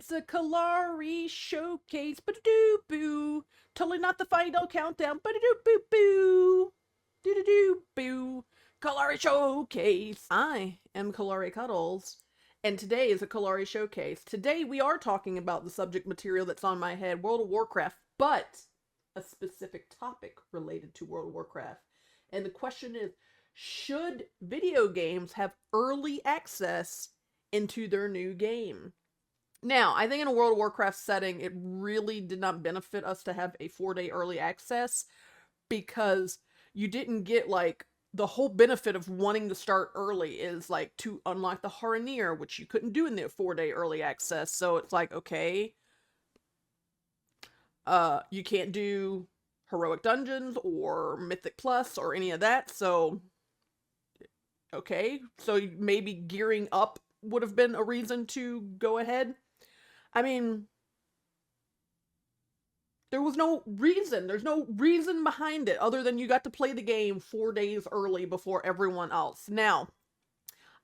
It's a Kelari showcase. Ba-da-doo-boo. Totally not the final countdown. Ba-da-doo-boo-boo. Do-do-do-boo. Kelari showcase. I am Kelari Cuddles, and today is a Kelari showcase. Today we are talking about the subject material that's on my head, World of Warcraft, but a specific topic related to World of Warcraft. And the question is, should video games have early access into their new game? Now, I think in a World of Warcraft setting, it really did not benefit us to have a 4-day early access because you didn't get, like, the whole benefit of wanting to start early is, like, to unlock the Haranir, which you couldn't do in the 4-day early access. So it's like, okay, you can't do Heroic Dungeons or Mythic Plus or any of that, so okay, so maybe gearing up would have been a reason to go ahead. I mean, there was no reason. There's no reason behind it other than you got to play the game 4 days early before everyone else. Now,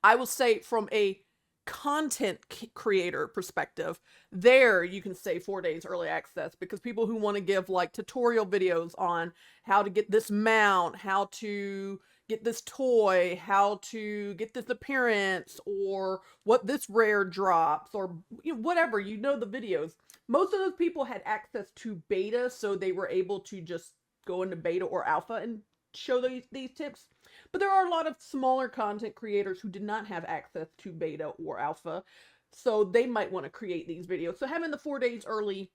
I will say from a content creator perspective, there you can say 4 days early access because people who want to give like tutorial videos on how to get this mount, how to get this toy, how to get this appearance, or what this rare drops, or whatever, the videos. Most of those people had access to beta, so they were able to just go into beta or alpha and show these tips. But there are a lot of smaller content creators who did not have access to beta or alpha, so they might want to create these videos. So having the 4 days early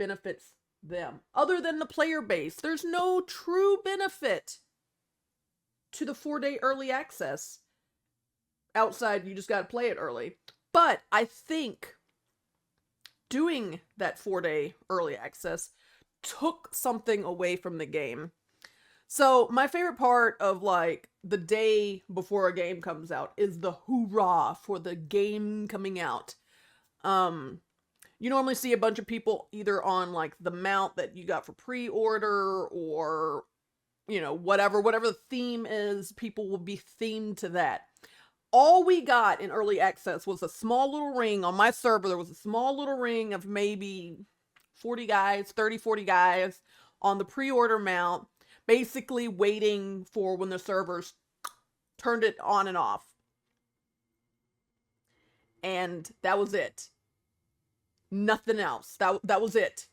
benefits them. Other than the player base, there's no true benefit to the 4-day early access. Outside, you just gotta play it early. But I think doing that 4-day early access took something away from the game. So my favorite part of like the day before a game comes out is the hoorah for the game coming out. You normally see a bunch of people either on like the mount that you got for pre-order or whatever the theme is, people will be themed to that. All we got in early access was a small little ring. On my server, there was a small little ring of maybe 40 guys, 30, 40 guys on the pre-order mount, basically waiting for when the servers turned it on and off. And that was it. Nothing else. That was it.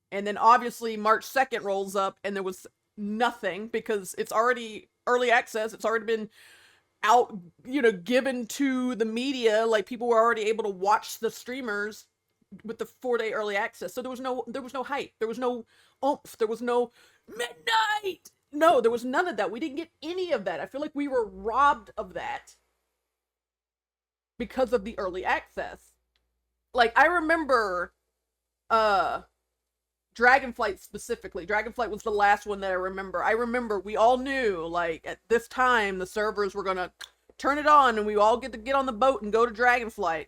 And then obviously March 2nd rolls up and there was nothing because it's already early access. It's already been out, given to the media. Like people were already able to watch the streamers with the 4-day early access. So there was no hype. There was no oomph. There was no midnight. No, there was none of that. We didn't get any of that. I feel like we were robbed of that because of the early access. Like I remember Dragonflight specifically. Dragonflight was the last one that I remember. I remember we all knew, like, at this time, the servers were gonna turn it on and we all get to get on the boat and go to Dragonflight.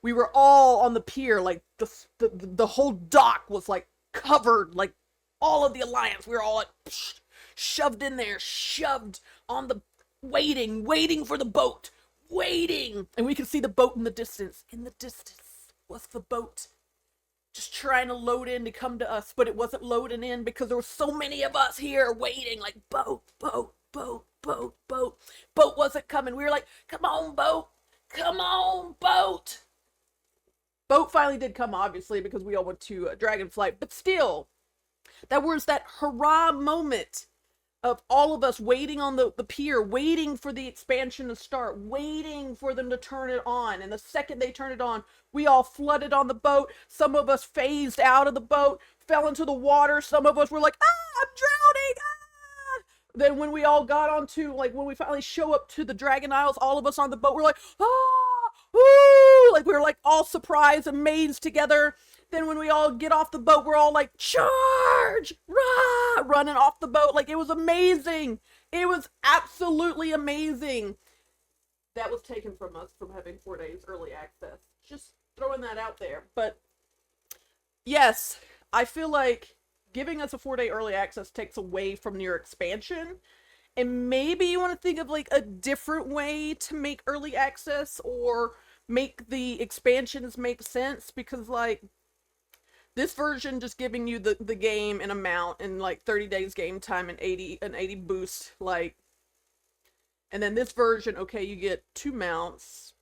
We were all on the pier, like, the whole dock was, like, covered, like, all of the Alliance. We were all, like, shoved in there, shoved on the, waiting for the boat, waiting. And we could see the boat in the distance. In the distance was the boat. Just trying to load in to come to us, but it wasn't loading in because there were so many of us here waiting, like, boat. Boat wasn't coming. We were like, come on, boat. Come on, boat. Boat finally did come, obviously, because we all went to Dragonflight, but still, that was that hurrah moment of all of us waiting on the pier, waiting for the expansion to start, waiting for them to turn it on. And the second they turned it on, we all flooded on the boat. Some of us phased out of the boat, fell into the water. Some of us were like, I'm drowning, Then when we all got onto, like, when we finally show up to the Dragon Isles, all of us on the boat, we're like, woo! Like, we were, like, all surprised, amazed together. Then when we all get off the boat, we're all like, charge! Rah! Running off the boat. Like, it was amazing. It was absolutely amazing. That was taken from us from having 4 days early access. Just throwing that out there. But, yes, I feel like giving us a 4-day early access takes away from your expansion. And maybe you want to think of, like, a different way to make early access, or make the expansions make sense, because like this version just giving you the game and amount and like 30 days game time and 80 boost, like, and then this version, okay, you get 2 mounts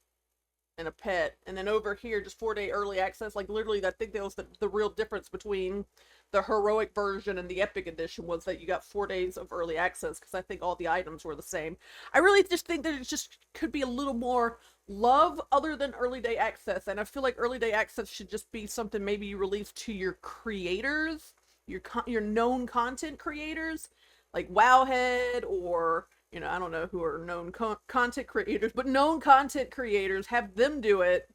and a pet, and then over here just 4-day early access. Like literally, I think that was the real difference between the heroic version and the epic edition, was that you got 4 days of early access, because I think all the items were the same. I really just think that it just could be a little more love other than early day access, and I feel like early day access should just be something maybe you release to your creators, your known content creators, like Wowhead, or I don't know who are known content creators, but known content creators, have them do it,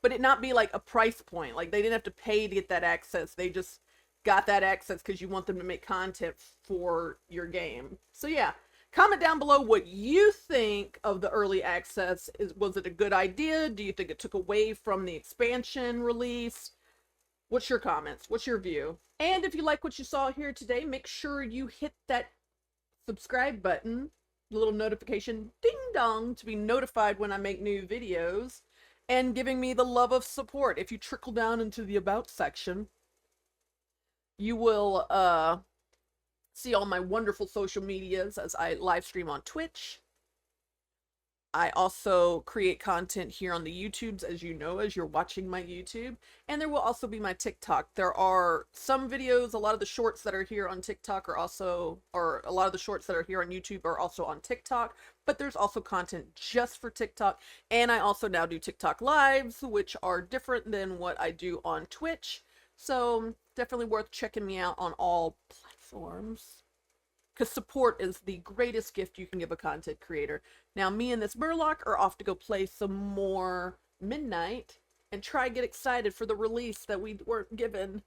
but it not be like a price point. Like they didn't have to pay to get that access. They just got that access because you want them to make content for your game. So yeah, comment down below what you think of the early access. Was it a good idea? Do you think it took away from the expansion release? What's your comments? What's your view? And if you like what you saw here today, make sure you hit that subscribe button, the little notification ding dong, to be notified when I make new videos, and giving me the love of support. If you trickle down into the about section, you will see all my wonderful social medias as I live stream on Twitch. I also create content here on the YouTubes, as you know, as you're watching my YouTube. And there will also be my TikTok. There are some videos, a lot of the shorts that are here on TikTok are also, or a lot of the shorts that are here on YouTube are also on TikTok. But there's also content just for TikTok. And I also now do TikTok lives, which are different than what I do on Twitch. So definitely worth checking me out on all platforms, because support is the greatest gift you can give a content creator. Now, me and this Murloc are off to go play some more Midnight and try get excited for the release that we weren't given.